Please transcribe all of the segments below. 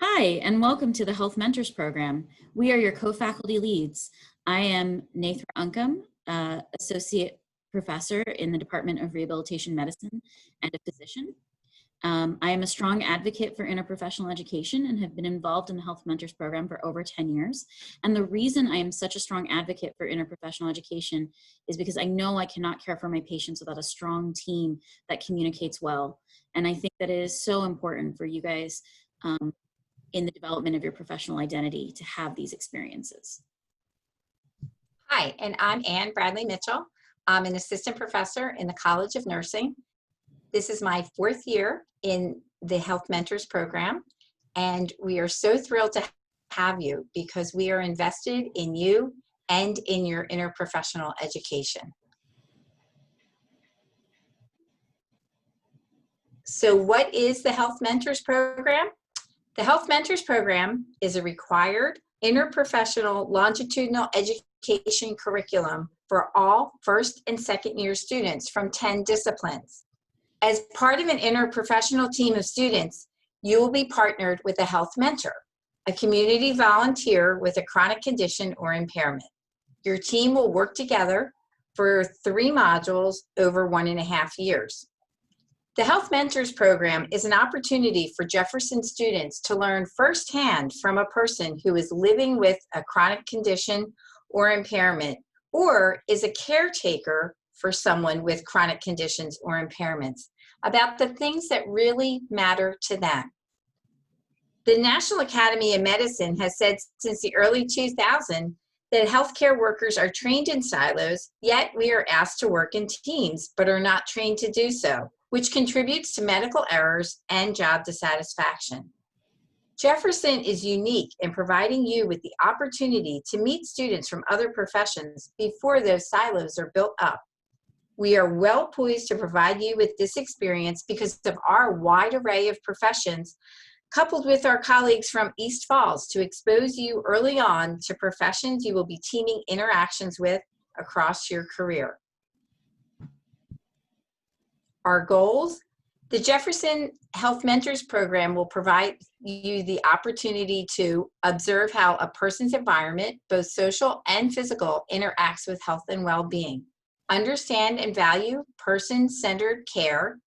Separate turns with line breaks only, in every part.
Hi, and welcome to the Health Mentors Program. We are your co-faculty leads. I am Nathra Uncom, Associate Professor in the Department of Rehabilitation Medicine and a physician. I am a strong advocate for interprofessional education and have been involved in the Health Mentors Program for over 10 years. And the reason I am such a strong advocate for interprofessional education is because I know I cannot care for my patients without a strong team that communicates well. And I think that it is so important for you guys in the development of your professional identity to have these experiences.
Hi, and I'm Ann Bradley Mitchell. I'm an assistant professor in the College of Nursing. This is my 4th year in the Health Mentors Program, and we are so thrilled to have you because we are invested in you and in your interprofessional education. So what is the Health Mentors Program? The Health Mentors Program is a required interprofessional longitudinal education curriculum for all 1st and 2nd year students from 10 disciplines. As part of an interprofessional team of students, you will be partnered with a health mentor, a community volunteer with a chronic condition or impairment. Your team will work together for 3 modules over 1.5 years. The Health Mentors Program is an opportunity for Jefferson students to learn firsthand from a person who is living with a chronic condition or impairment, or is a caretaker for someone with chronic conditions or impairments, about the things that really matter to them. The National Academy of Medicine has said since the early 2000s that healthcare workers are trained in silos, yet we are asked to work in teams, but are not trained to do so, which contributes to medical errors and job dissatisfaction. Jefferson is unique in providing you with the opportunity to meet students from other professions before those silos are built up. We are well poised to provide you with this experience because of our wide array of professions, coupled with our colleagues from East Falls, to expose you early on to professions you will be teaming interactions with across your career. Our goals: the Jefferson Health Mentors Program will provide you the opportunity to observe how a person's environment, both social and physical, interacts with health and well-being, understand and value person-centered care,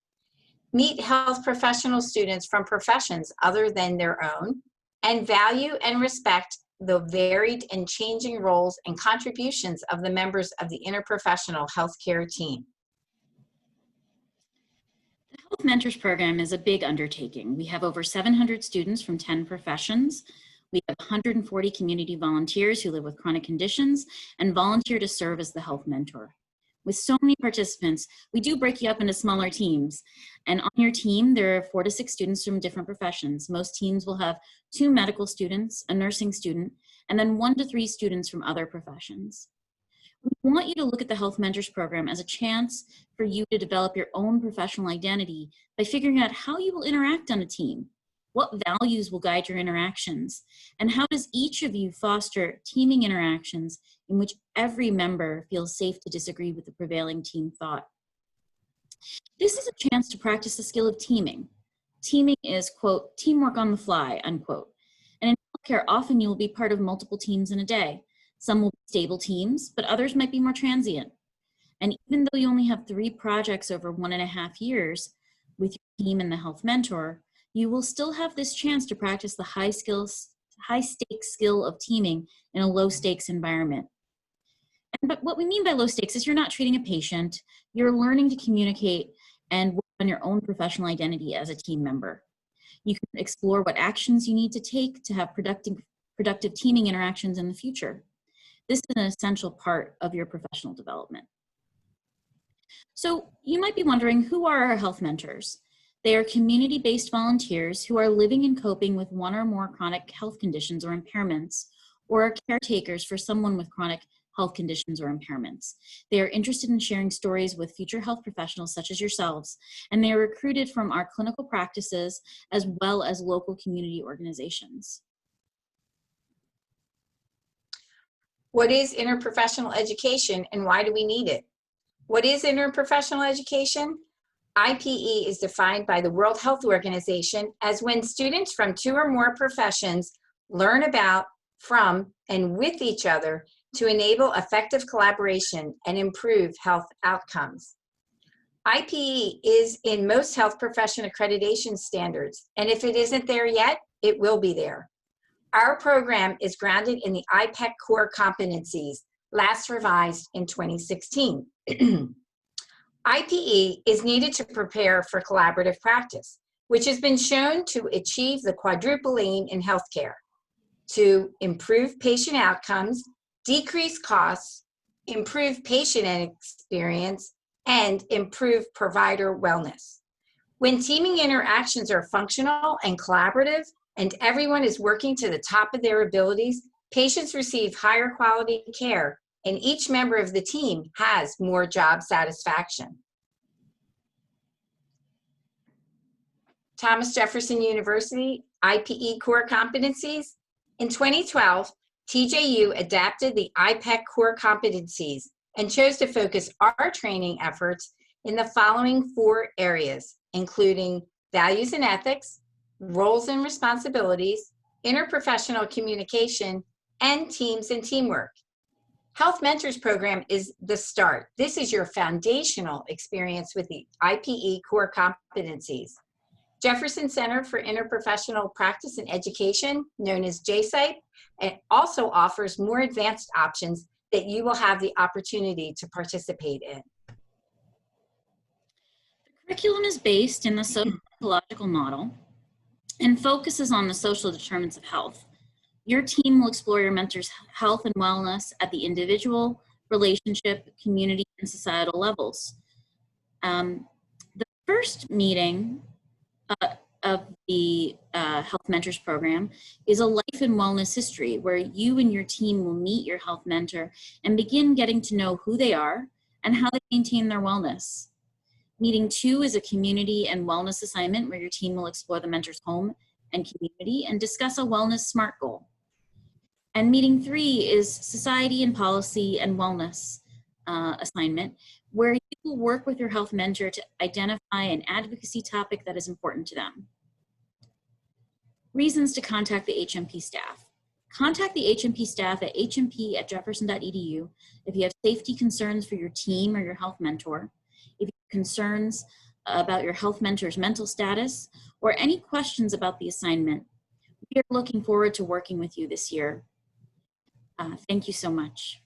meet health professional students from professions other than their own, and value and respect the varied and changing roles and contributions of the members of the interprofessional healthcare team.
The Health Mentors Program is a big undertaking. We have over 700 students from 10 professions. We have 140 community volunteers who live with chronic conditions and volunteer to serve as the health mentor. With so many participants, we do break you up into smaller teams. And on your team, there are 4 to 6 students from different professions. Most teams will have 2 medical students, a nursing student, and then 1 to 3 students from other professions. We want you to look at the Health Mentors Program as a chance for you to develop your own professional identity by figuring out how you will interact on a team, what values will guide your interactions, and how does each of you foster teaming interactions in which every member feels safe to disagree with the prevailing team thought. This is a chance to practice the skill of teaming. Teaming is, quote, teamwork on the fly, unquote. And in healthcare, often you will be part of multiple teams in a day. Some will be stable teams, but others might be more transient. And even though you only have 3 projects over 1.5 years with your team and the health mentor, you will still have this chance to practice the high stakes skill of teaming in a low stakes environment. But what we mean by low stakes is you're not treating a patient, you're learning to communicate and work on your own professional identity as a team member. You can explore what actions you need to take to have productive teaming interactions in the future. This is an essential part of your professional development. So you might be wondering, who are our health mentors? They are community-based volunteers who are living and coping with 1 or more chronic health conditions or impairments, or are caretakers for someone with chronic health conditions or impairments. They are interested in sharing stories with future health professionals such as yourselves, and they are recruited from our clinical practices as well as local community organizations.
What is interprofessional education and why do we need it? What is interprofessional education? IPE is defined by the World Health Organization as when students from 2 or more professions learn about, from, and with each other to enable effective collaboration and improve health outcomes. IPE is in most health profession accreditation standards, and if it isn't there yet, it will be there. Our program is grounded in the IPEC core competencies, last revised in 2016. IPE is needed to prepare for collaborative practice, which has been shown to achieve the quadruple aim in healthcare: to improve patient outcomes, decrease costs, improve patient experience, and improve provider wellness. When teaming interactions are functional and collaborative, and everyone is working to the top of their abilities, patients receive higher quality care, and each member of the team has more job satisfaction. Thomas Jefferson University IPE core competencies. In 2012, TJU adapted the IPEC core competencies and chose to focus our training efforts in the following 4 areas, including values and ethics, roles and responsibilities, interprofessional communication, and teams and teamwork. Health Mentors Program is the start. This is your foundational experience with the IPE core competencies. Jefferson Center for Interprofessional Practice and Education, known as JSIPE, and also offers more advanced options that you will have the opportunity to participate in.
The curriculum is based in the social-psychological model and focuses on the social determinants of health. Your team will explore your mentor's health and wellness at the individual, relationship, community, and societal levels. The first meeting of the Health Mentors Program is a life and wellness history where you and your team will meet your health mentor and begin getting to know who they are and how they maintain their wellness. Meeting 2 is a community and wellness assignment where your team will explore the mentor's home and community and discuss a wellness SMART goal. And meeting 3 is society and policy and wellness assignment, where you will work with your health mentor to identify an advocacy topic that is important to them. Reasons to contact the HMP staff. Contact the HMP staff at hmp@jefferson.edu if you have safety concerns for your team or your health mentor, if you have concerns about your health mentor's mental status, or any questions about the assignment. We are looking forward to working with you this year. Thank you so much.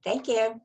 Thank you.